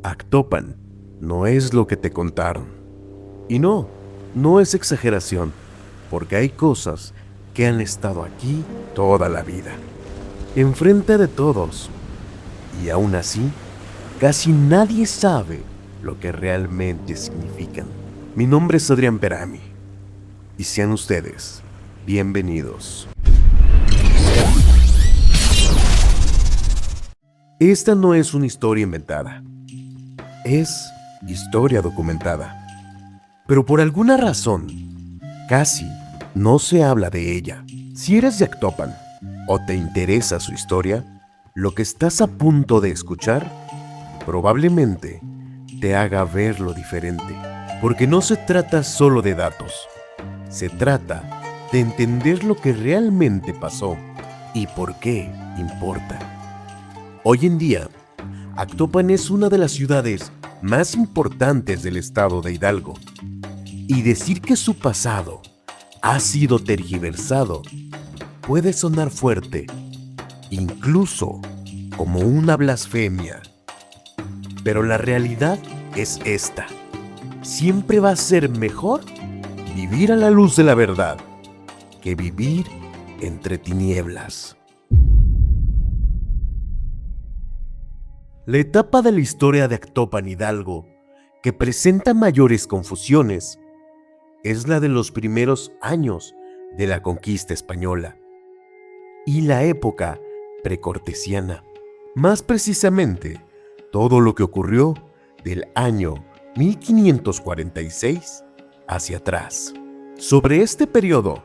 Actopan no es lo que te contaron. Y no es exageración, porque hay cosas que han estado aquí toda la vida, enfrente de todos, y aún así, casi nadie sabe lo que realmente significan. Mi nombre es Adrián Perami, y sean ustedes bienvenidos. Esta no es una historia inventada, es historia documentada. Pero por alguna razón, casi no se habla de ella. Si eres de Actopan o te interesa su historia, lo que estás a punto de escuchar probablemente te haga verlo diferente. Porque no se trata solo de datos, se trata de entender lo que realmente pasó y por qué importa. Hoy en día, Actopan es una de las ciudades más importantes del estado de Hidalgo. Y decir que su pasado ha sido tergiversado puede sonar fuerte, incluso como una blasfemia. Pero la realidad es esta. Siempre va a ser mejor vivir a la luz de la verdad que vivir entre tinieblas. La etapa de la historia de Actopan Hidalgo que presenta mayores confusiones es la de los primeros años de la conquista española y la época precortesiana. Más precisamente, todo lo que ocurrió del año 1546 hacia atrás. Sobre este periodo,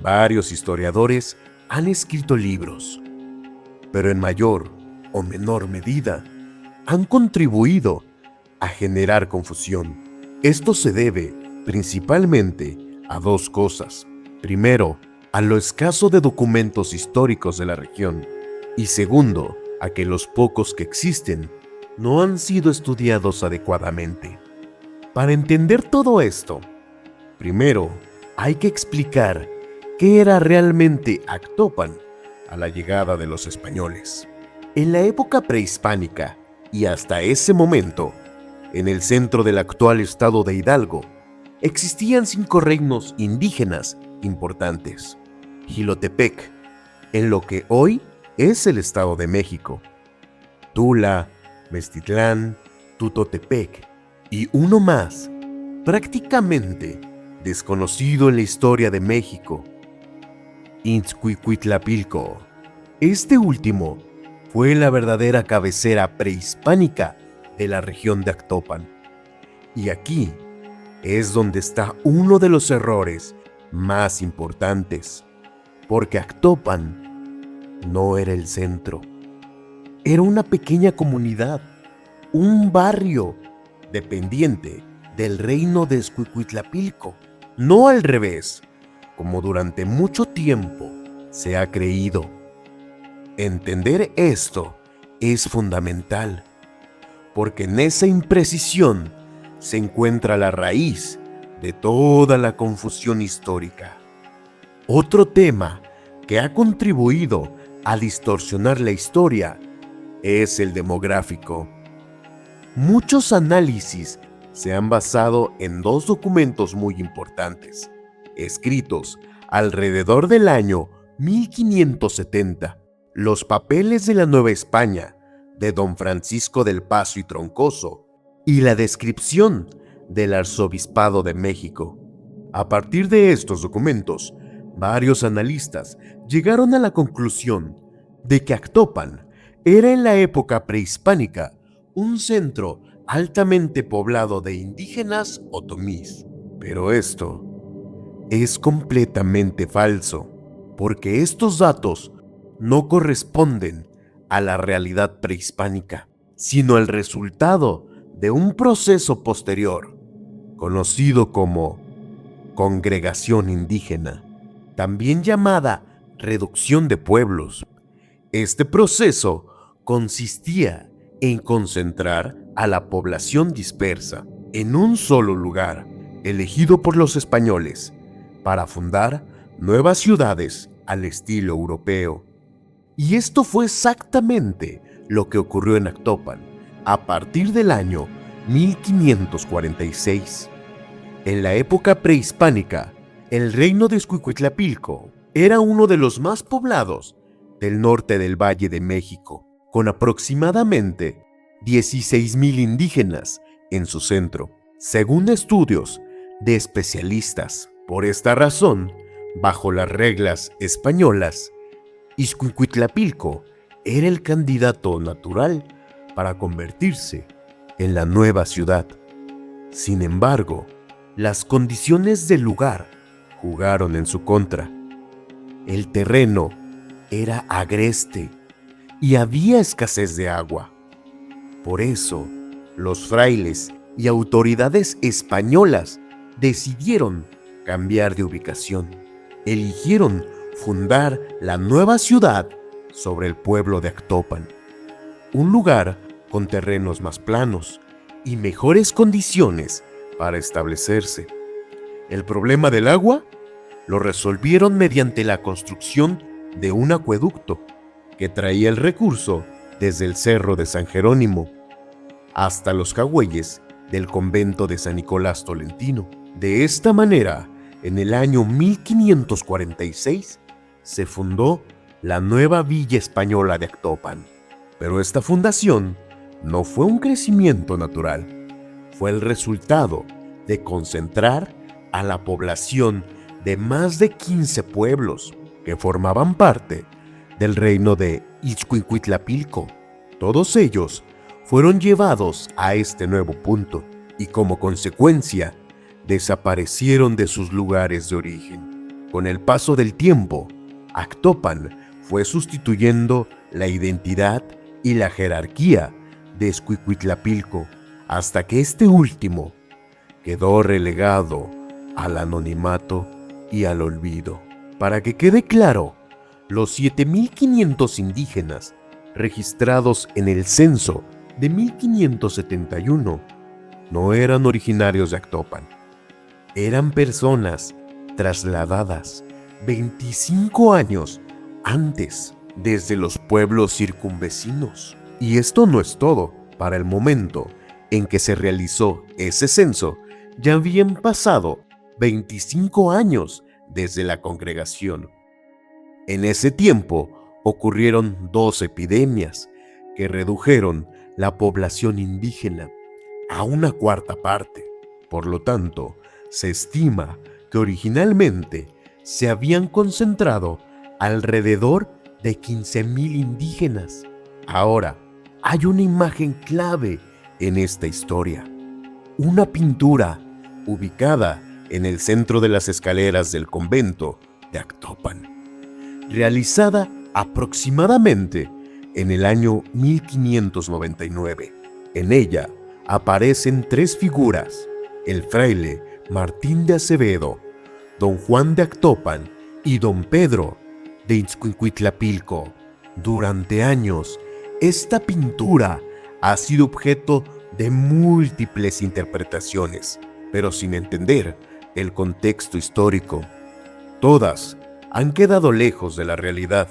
varios historiadores han escrito libros, pero en mayor o menor medida han contribuido a generar confusión. Esto se debe principalmente a dos cosas. Primero, a lo escaso de documentos históricos de la región. Y segundo, a que los pocos que existen no han sido estudiados adecuadamente. Para entender todo esto, primero hay que explicar qué era realmente Actopan a la llegada de los españoles. En la época prehispánica y hasta ese momento, en el centro del actual estado de Hidalgo, existían 5 reinos indígenas importantes. Jilotepec, en lo que hoy es el Estado de México, Tula, Meztitlán, Tutotepec y uno más, prácticamente desconocido en la historia de México, Itzcuicuitlapilco. Este último fue la verdadera cabecera prehispánica de la región de Actopan. Y aquí es donde está uno de los errores más importantes, porque Actopan no era el centro. Era una pequeña comunidad, un barrio dependiente del reino de Izcuicuitlapilco, no al revés, como durante mucho tiempo se ha creído. Entender esto es fundamental, porque en esa imprecisión se encuentra la raíz de toda la confusión histórica. Otro tema que ha contribuido a distorsionar la historia es el demográfico. Muchos análisis se han basado en 2 documentos muy importantes, escritos alrededor del año 1570, los papeles de la Nueva España de Don Francisco del Paso y Troncoso y la descripción del Arzobispado de México. A partir de estos documentos, varios analistas llegaron a la conclusión de que Actopan era en la época prehispánica un centro altamente poblado de indígenas otomís. Pero esto es completamente falso, porque estos datos no corresponden a la realidad prehispánica, sino al resultado de un proceso posterior, conocido como congregación indígena, también llamada reducción de pueblos. Este proceso consistía en concentrar a la población dispersa en un solo lugar, elegido por los españoles, para fundar nuevas ciudades al estilo europeo. Y esto fue exactamente lo que ocurrió en Actopan a partir del año 1546. En la época prehispánica, el reino de Escuicuitlapilco era uno de los más poblados del norte del Valle de México, con aproximadamente 16,000 indígenas en su centro, según estudios de especialistas. Por esta razón, bajo las reglas españolas, Izcuicuitlapilco era el candidato natural para convertirse en la nueva ciudad. Sin embargo, las condiciones del lugar jugaron en su contra. El terreno era agreste y había escasez de agua. Por eso, los frailes y autoridades españolas decidieron cambiar de ubicación. Eligieron fundar la nueva ciudad sobre el pueblo de Actopan, un lugar con terrenos más planos y mejores condiciones para establecerse. El problema del agua lo resolvieron mediante la construcción de un acueducto que traía el recurso desde el cerro de San Jerónimo hasta los cagüeyes del convento de San Nicolás Tolentino. De esta manera, en el año 1546 se fundó la nueva villa española de Actopan. Pero esta fundación no fue un crecimiento natural, fue el resultado de concentrar a la población de más de 15 pueblos que formaban parte del reino de Izcuicuitlapilco. Todos ellos fueron llevados a este nuevo punto y como consecuencia desaparecieron de sus lugares de origen. Con el paso del tiempo, Actopan fue sustituyendo la identidad y la jerarquía de Escuicuitlapilco hasta que este último quedó relegado al anonimato y al olvido. Para que quede claro, los 7,500 indígenas registrados en el censo de 1571 no eran originarios de Actopan. Eran personas trasladadas 25 años antes desde los pueblos circunvecinos. Y esto no es todo. Para el momento en que se realizó ese censo, ya habían pasado 25 años desde la congregación. En ese tiempo ocurrieron 2 epidemias que redujeron la población indígena a una cuarta parte. Por lo tanto, se estima que originalmente se habían concentrado alrededor de 15,000 indígenas. Ahora, hay una imagen clave en esta historia. Una pintura ubicada en el centro de las escaleras del convento de Actopan, realizada aproximadamente en el año 1599. En ella aparecen 3 figuras: el fraile Martín de Acevedo, don Juan de Actopan y don Pedro de Izcuicuitlapilco. Durante años, esta pintura ha sido objeto de múltiples interpretaciones, pero sin entender el contexto histórico. Todas han quedado lejos de la realidad.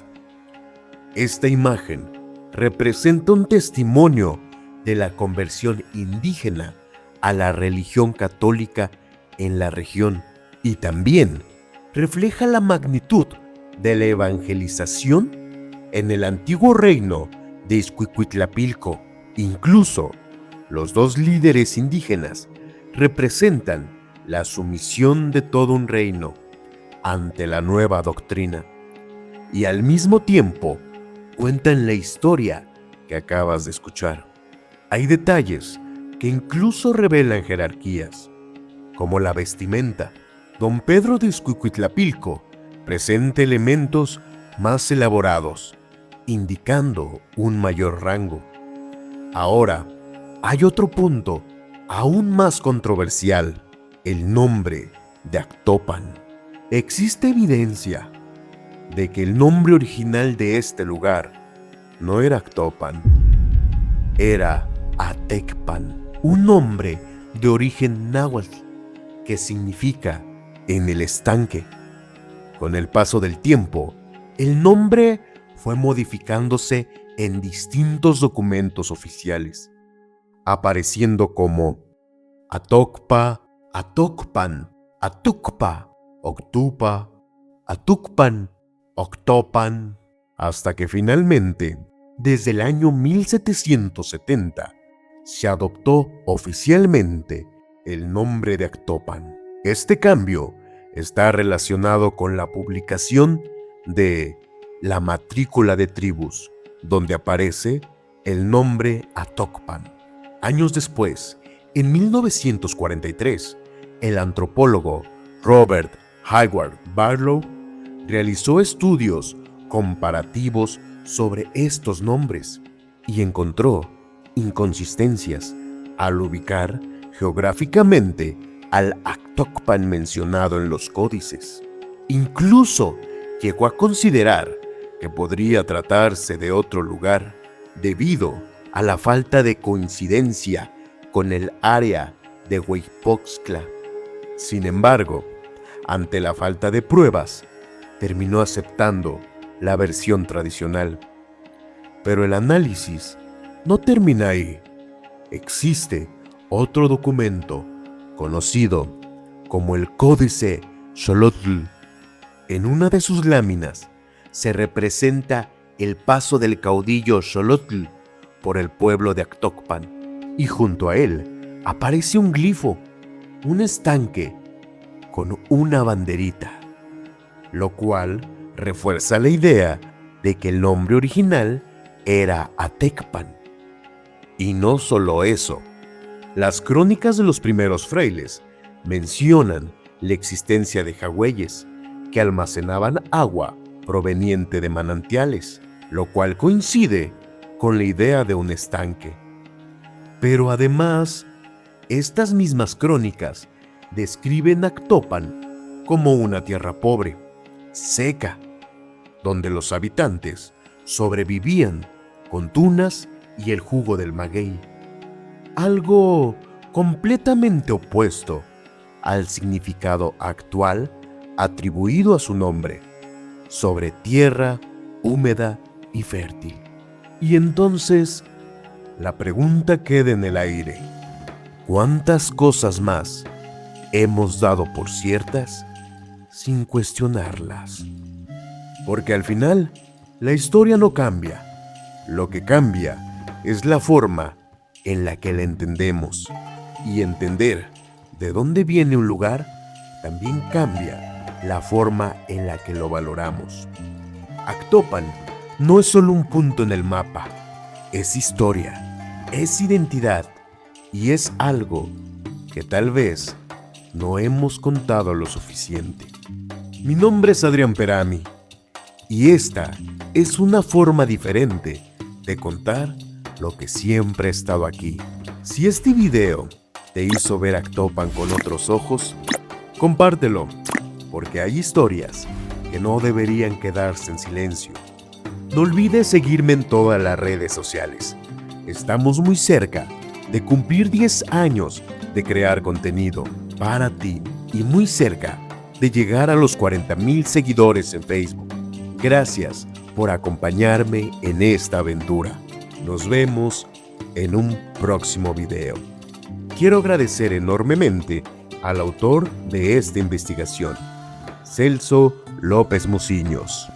Esta imagen representa un testimonio de la conversión indígena a la religión católica en la región y también refleja la magnitud de la evangelización en el antiguo reino de Izcuicuitlapilco. Incluso los 2 líderes indígenas representan la sumisión de todo un reino ante la nueva doctrina y al mismo tiempo cuentan la historia que acabas de escuchar. Hay detalles que incluso revelan jerarquías, como la vestimenta. Don Pedro de Izcuicuitlapilco presenta elementos más elaborados, indicando un mayor rango. Ahora, hay otro punto aún más controversial: el nombre de Actopan. Existe evidencia de que el nombre original de este lugar no era Actopan, era Atecpan, un nombre de origen náhuatl que significa en el estanque. Con el paso del tiempo, el nombre fue modificándose en distintos documentos oficiales, apareciendo como Atocpa, Atocpan, Atucpa, Octupa, Atucpan, Octopan, hasta que finalmente, desde el año 1770, se adoptó oficialmente el nombre de Actopan. Este cambio está relacionado con la publicación de la matrícula de tribus, donde aparece el nombre Atocpan. Años después, en 1943, el antropólogo Robert Howard Barlow realizó estudios comparativos sobre estos nombres y encontró inconsistencias al ubicar geográficamente al Actopan mencionado en los códices. Incluso llegó a considerar que podría tratarse de otro lugar debido a la falta de coincidencia con el área de Hueypoxtla. Sin embargo, ante la falta de pruebas, terminó aceptando la versión tradicional. Pero el análisis no termina ahí. Existe otro documento conocido como el Códice Xolotl. En una de sus láminas se representa el paso del caudillo Xolotl por el pueblo de Actopan, y junto a él aparece un glifo, un estanque con una banderita, lo cual refuerza la idea de que el nombre original era Atecpan. Y no solo eso, las crónicas de los primeros frailes mencionan la existencia de jagüeyes que almacenaban agua proveniente de manantiales, lo cual coincide con la idea de un estanque. Pero además, estas mismas crónicas describen Actopan como una tierra pobre, seca, donde los habitantes sobrevivían con tunas y el jugo del maguey, algo completamente opuesto al significado actual atribuido a su nombre, sobre tierra húmeda y fértil. Y entonces, la pregunta queda en el aire: ¿cuántas cosas más hemos dado por ciertas sin cuestionarlas? Porque al final, la historia no cambia. Lo que cambia es la forma en la que la entendemos. Y entender de dónde viene un lugar también cambia la forma en la que lo valoramos. Actopan no es solo un punto en el mapa, es historia, es identidad y es algo que tal vez no hemos contado lo suficiente. Mi nombre es Adrián Perami y esta es una forma diferente de contar lo que siempre ha estado aquí. Si este video te hizo ver Actopan con otros ojos, compártelo, porque hay historias que no deberían quedarse en silencio. No olvides seguirme en todas las redes sociales. Estamos muy cerca de cumplir 10 años de crear contenido para ti y muy cerca de llegar a los 40,000 seguidores en Facebook. Gracias por acompañarme en esta aventura. Nos vemos en un próximo video. Quiero agradecer enormemente al autor de esta investigación, Celso López Muciños.